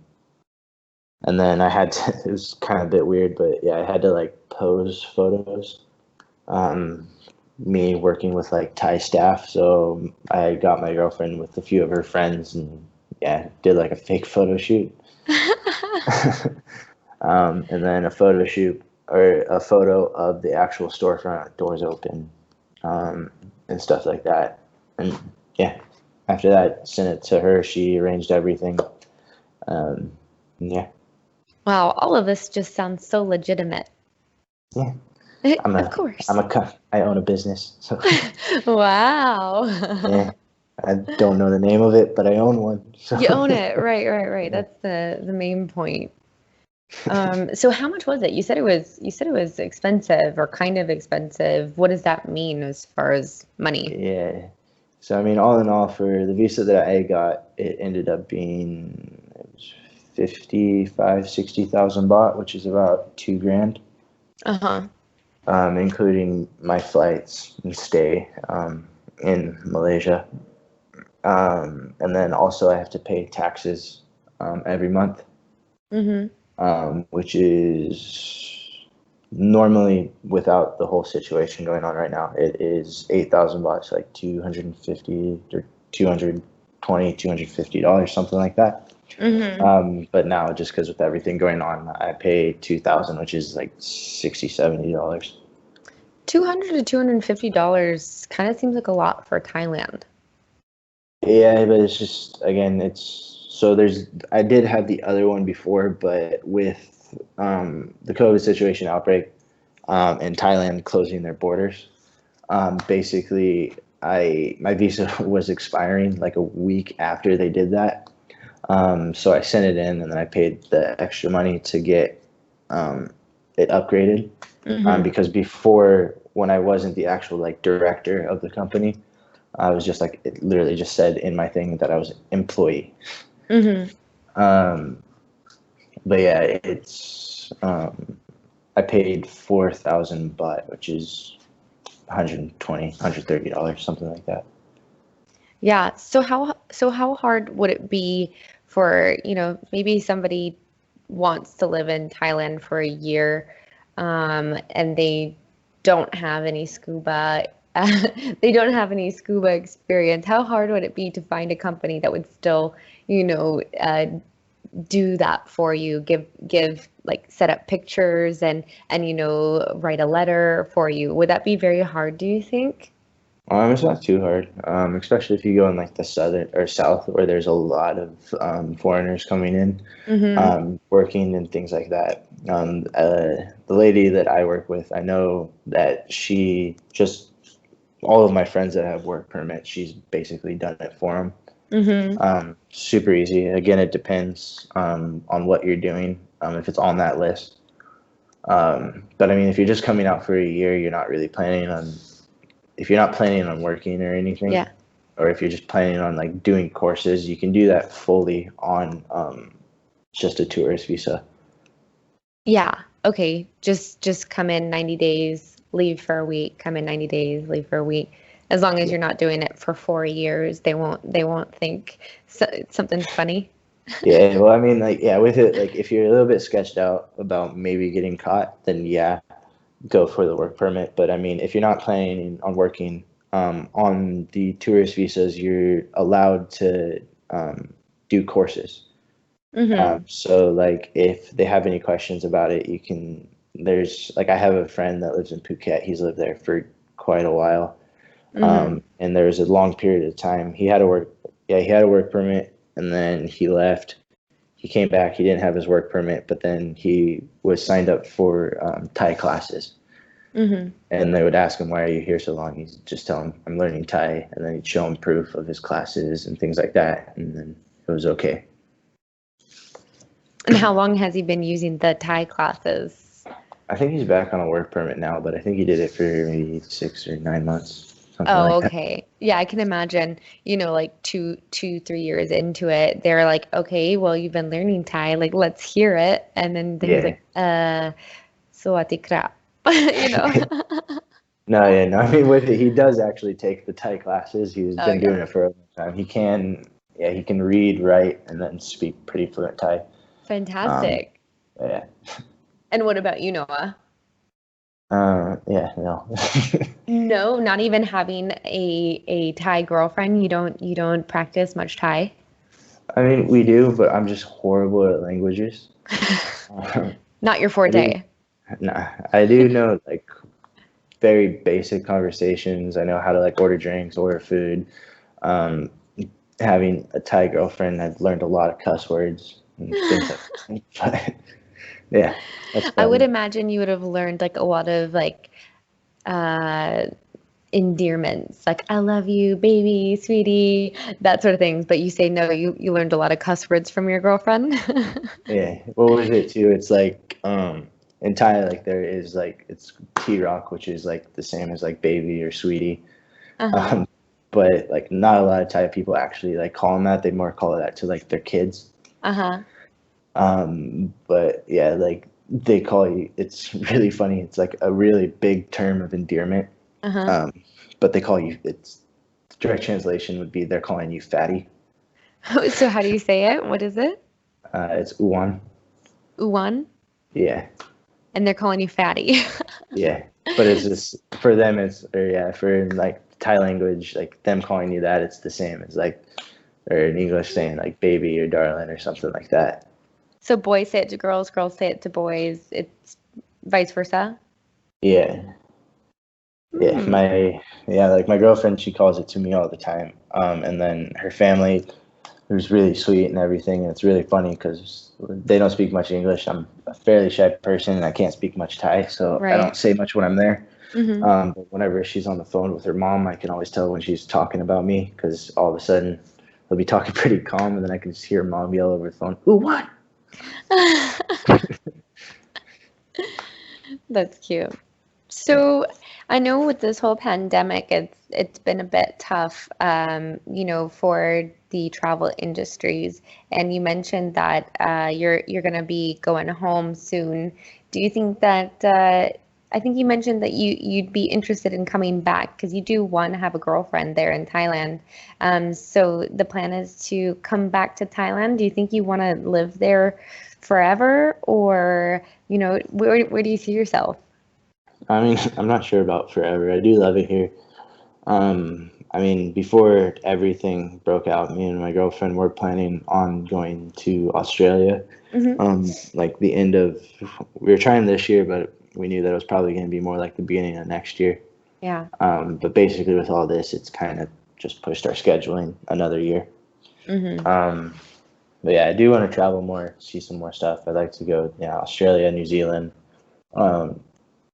then I had to, it was kind of a bit weird, but yeah, I had to like pose photos. Me working with like Thai staff. So I got my girlfriend with a few of her friends and yeah, did like a fake photo shoot. And then a photo shoot or a photo of the actual storefront, doors open, and stuff like that. And yeah, after that, sent it to her. She arranged everything. Yeah. Wow, all of this just sounds so legitimate. Yeah. Of course. I own a business. So Wow. yeah, I don't know the name of it, but I own one. So You own it. Right. yeah. That's the main point. So how much was it? You said it was expensive or kind of expensive. What does that mean as far as money? Yeah. So I mean, all in all, for the visa that I got, it ended up being it was 60,000 baht, which is about 2 grand, Uh-huh. including my flights and stay in Malaysia. And then also I have to pay taxes every month, Mm-hmm. which is Normally, without the whole situation going on right now, it is 8,000 bucks, like 250 or 220, $250, something like that. Mm-hmm. But now, just because with everything going on, I pay 2,000, which is like 60, $70. $200 to $250 kind of seems like a lot for Thailand. Yeah, but it's just again, it's so there's I did have the other one before, but with the COVID situation outbreak and Thailand closing their borders, basically I my visa was expiring like a week after they did that. So I sent it in and then I paid the extra money to get it upgraded. Mm-hmm. Because before, when I wasn't the actual like director of the company, I was just like, it literally just said in my thing that I was employee. Mm-hmm. Um, but yeah, it's I paid 4,000 baht, which is 120, $130, something like that. Yeah. So how hard would it be for, maybe somebody wants to live in Thailand for a year, and they don't have any scuba, they don't have any scuba experience. How hard would it be to find a company that would still, do that for you, give like set up pictures and write a letter for you? Would that be very hard, do you think? It's not too hard, especially if you go in like the southern or south where there's a lot of foreigners coming in, Mm-hmm. working and things like that. The lady that I work with, I know that she just all of my friends that have work permits, she's basically done it for them. Mm-hmm. Super easy. Again, it depends on what you're doing, if it's on that list. But I mean, if you're just coming out for a year, you're not really planning on if you're not planning on working or anything, Yeah. or if you're just planning on like doing courses, you can do that fully on just a tourist visa. Yeah. Okay. Just come in 90 days, leave for a week, come in 90 days, leave for a week. As long as Yeah. you're not doing it for 4 years, they won't think something's funny. Yeah. Well, I mean, like, yeah, with it, like, if you're a little bit sketched out about maybe getting caught, then yeah, go for the work permit. But I mean, if you're not planning on working on the tourist visas, you're allowed to do courses. Mm-hmm. So like if they have any questions about it, you can there's like I have a friend that lives in Phuket. He's lived there for quite a while. Mm-hmm. And there was a long period of time he had a work yeah, he had a work permit and then he left. He came back, he didn't have his work permit, but then he was signed up for Thai classes. Mm-hmm. And they would ask him, "Why are you here so long?" He'd just tell them, "I'm learning Thai." And then he'd show them proof of his classes and things like that. And then it was okay. And how long has he been using the Thai classes? I think he's back on a work permit now, but I think he did it for maybe 6 or 9 months, something Oh, like that. okay. Yeah, I can imagine, like 3 years into it, they're like, okay, well, you've been learning Thai, like, let's hear it. And then he's Yeah. like, Sawati krap, you know? No, yeah, no. I mean, with it, he does actually take the Thai classes. He's been Okay. doing it for a long time. Yeah, he can read, write, and then speak pretty fluent Thai. Um, Fantastic. yeah. And what about you, Noah? Yeah, no. No, not even having a Thai girlfriend. You don't practice much Thai. I mean, we do, but I'm just horrible at languages. Not your I do, forte. nah, I do know like very basic conversations. I know how to like order drinks, order food. Um, Having a Thai girlfriend, I've learned a lot of cuss words and things like that. But yeah, that's I about would it. imagine you would have learned like a lot of like uh endearments, like I love you, baby, sweetie, that sort of things. But you say no, you learned a lot of cuss words from your girlfriend. Yeah. What was it too? It's like in Thai, like there is like it's T Rock, which is like the same as like baby or sweetie. Uh-huh. Um, but like not a lot of Thai people actually like call them that. They more call it that to like their kids. Uh-huh. But yeah, like they call you. It's really funny. It's like a really big term of endearment. Uh-huh. Um, but they call you. It's direct translation would be they're calling you fatty. So how do you say it? What is it? It's uwan. Uwan? Yeah. And they're calling you fatty. Yeah, but it's just for them. It's or yeah, for like Thai language, like them calling you that, it's the same as like or in English saying like baby or darling or something like that. So boys say it to girls, girls say it to boys. It's vice versa. Yeah, yeah. Hmm. Like my girlfriend, she calls it to me all the time. And then her family, who's really sweet and everything, and it's really funny because they don't speak much English. I'm a fairly shy person and I can't speak much Thai, so I Right. don't say much when I'm there. Hmm. But whenever she's on the phone with her mom, I can always tell when she's talking about me because all of a sudden they'll be talking pretty calm, and then I can just hear mom yell over the phone, "Ooh, what?" That's cute. So I know with this whole pandemic, it's been a bit tough, for the travel industries. And you mentioned that you're gonna be going home soon. Do you think that I think you mentioned that you'd be interested in coming back because you do want to have a girlfriend there in Thailand. So the plan is to come back to Thailand. Do you think you want to live there forever, or where do you see yourself? I mean, I'm not sure about forever. I do love it here. I mean, before everything broke out, me and my girlfriend were planning on going to Australia. Hmm. Like the end of, we were trying this year, but we knew that it was probably going to be more like the beginning of next year. Yeah. But basically, with all this, it's kind of just pushed our scheduling another year. Hmm. Um, but yeah, I do want to travel more, see some more stuff. I'd like to go, yeah, Australia, New Zealand. Um,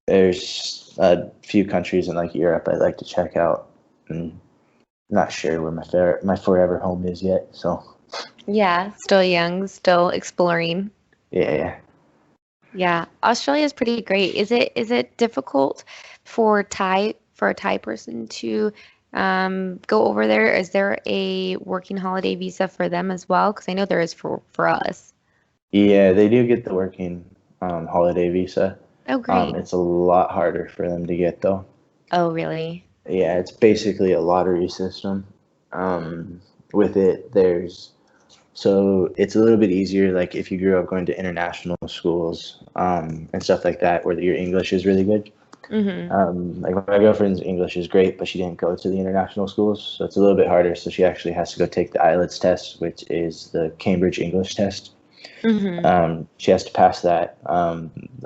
there's a few countries in like Europe I'd like to check out, and not sure where my forever home is yet. So Yeah, still young, still exploring. yeah, yeah. Yeah, Australia is pretty great. Is it difficult for a Thai person to go over there? Is there a working holiday visa for them as well? Because I know there is for us. Yeah, they do get the working holiday visa. Oh, great. It's a lot harder for them to get though. Oh, really? Yeah, it's basically a lottery system. With it, so it's a little bit easier. Like if you grew up going to international schools and stuff like that, where your English is really good. Mm-hmm. Like my girlfriend's English is great, but she didn't go to the international schools, so it's a little bit harder. So she actually has to go take the IELTS test, which is the Cambridge English test. Mm-hmm. She has to pass that.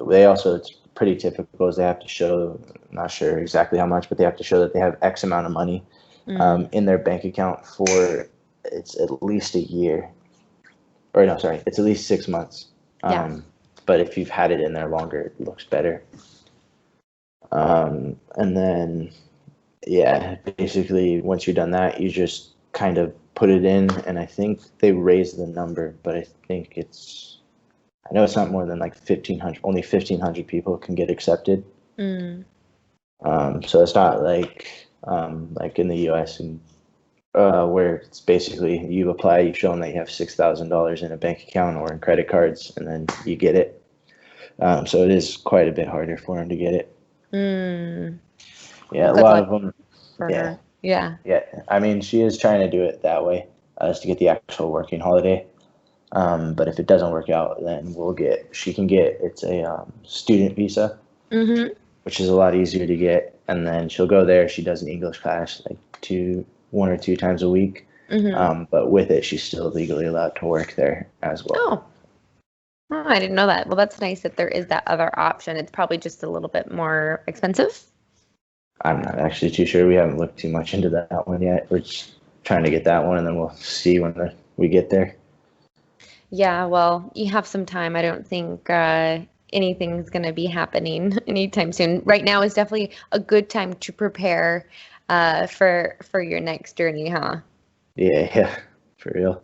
They also, it's pretty typical, is they have to show, not sure exactly how much, but they have to show that they have X amount of money Mm. in their bank account for it's at least a year, or no, sorry, it's at least 6 months. Yeah. But if you've had it in there longer, it looks better. And then yeah, basically once you're done that, you just kind of put it in, and I think they raised the number, but I know it's not more than like 1,500. Only 1,500 people can get accepted. Mm. So it's not like in the U.S. and where it's basically you apply, you've shown that you have $6,000 in a bank account or in credit cards, and then you get it. So it is quite a bit harder for them to get it. Mm. Well, Yeah, a good lot luck of them. for Yeah, her. Yeah. yeah. I mean, she is trying to do it that way, is to get the actual working holiday. But if it doesn't work out, then she can get, it's a student visa, Mm-hmm. which is a lot easier to get. And then she'll go there. She does an English class like 1 or 2 times a week. Mm-hmm. But with it, she's still legally allowed to work there as well. Oh. Oh, I didn't know that. Well, that's nice that there is that other option. It's probably just a little bit more expensive. I'm not actually too sure. We haven't looked too much into that one yet. We're just trying to get that one, and then we'll see when we get there. Yeah, well, you have some time. I don't think anything's going to be happening anytime soon. Right now is definitely a good time to prepare for your next journey, huh? Yeah, yeah, for real.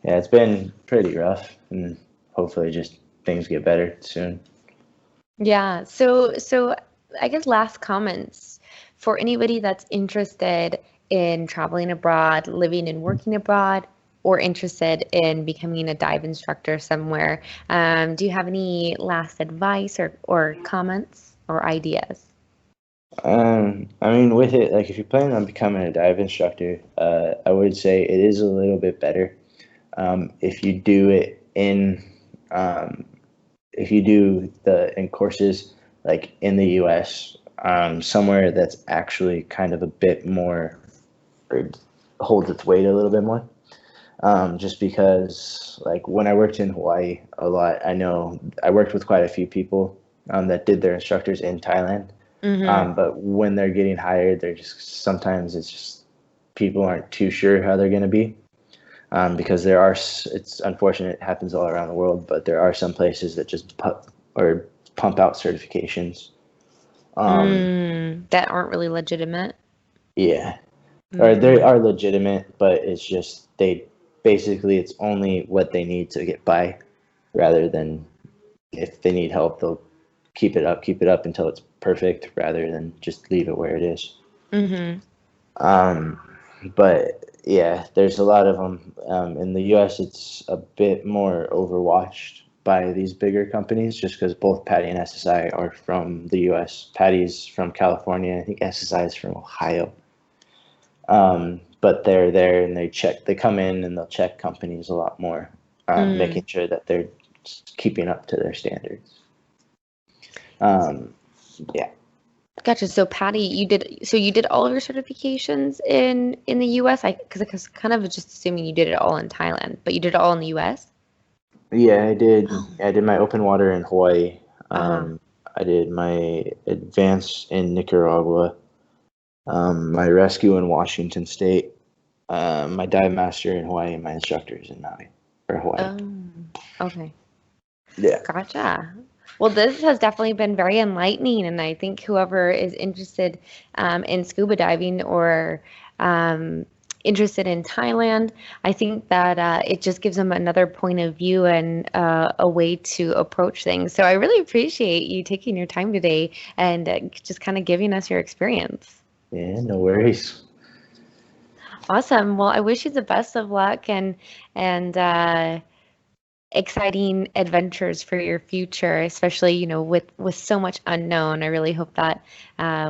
Yeah, it's been pretty rough, and hopefully just things get better soon. Yeah. So I guess last comments for anybody that's interested in traveling abroad, living and working abroad, or interested in becoming a dive instructor somewhere. Do you have any last advice or comments or ideas? I mean, with it, like if you're planning on becoming a dive instructor, I would say it is a little bit better if you do it in um, if you do in courses like in the U.S., somewhere that's actually kind of a bit more, or holds its weight a little bit more. Just because, like, when I worked in Hawaii a lot, I know I worked with quite a few people that did their instructors in Thailand. Mm-hmm. But when they're getting hired, they're just sometimes it's just people aren't too sure how they're going to be. Because it's unfortunate, it happens all around the world, but there are some places that just pump out certifications. That aren't really legitimate. Yeah, or they Mm. are legitimate, but it's just it's only what they need to get by, rather than if they need help, they'll keep it up until it's perfect, rather than just leave it where it is. Mm-hmm. Um, but yeah, there's a lot of them. In the U.S., it's a bit more overwatched by these bigger companies, just because both Patty and SSI are from the U.S. Patty's from California. I think SSI is from Ohio. But they're there and they come in and they'll check companies a lot more, making Mm. sure that they're keeping up to their standards. Um, yeah. Gotcha. So Patty, you did all of your certifications in the US? Because I was kind of just assuming you did it all in Thailand, but you did it all in the US? Yeah, I did. Oh. I did my open water in Hawaii. Uh-huh. I did my advance in Nicaragua, my rescue in Washington State, my dive master in Hawaii, and my instructors in Maui or Hawaii. Oh, okay. Yeah. Gotcha. Well, this has definitely been very enlightening, and I think whoever is interested in scuba diving or um, interested in Thailand, I think that it just gives them another point of view and a way to approach things. So I really appreciate you taking your time today and just kind of giving us your experience. Yeah, no worries. Awesome. Well, I wish you the best of luck and exciting adventures for your future, especially, with so much unknown. I really hope that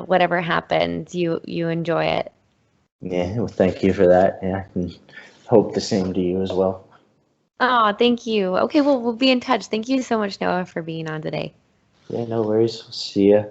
whatever happens, you enjoy it. Yeah, well, thank you for that. Yeah, and hope the same to you as well. Oh, thank you. Okay, well, we'll be in touch. Thank you so much, Noah, for being on today. Yeah, no worries. See ya.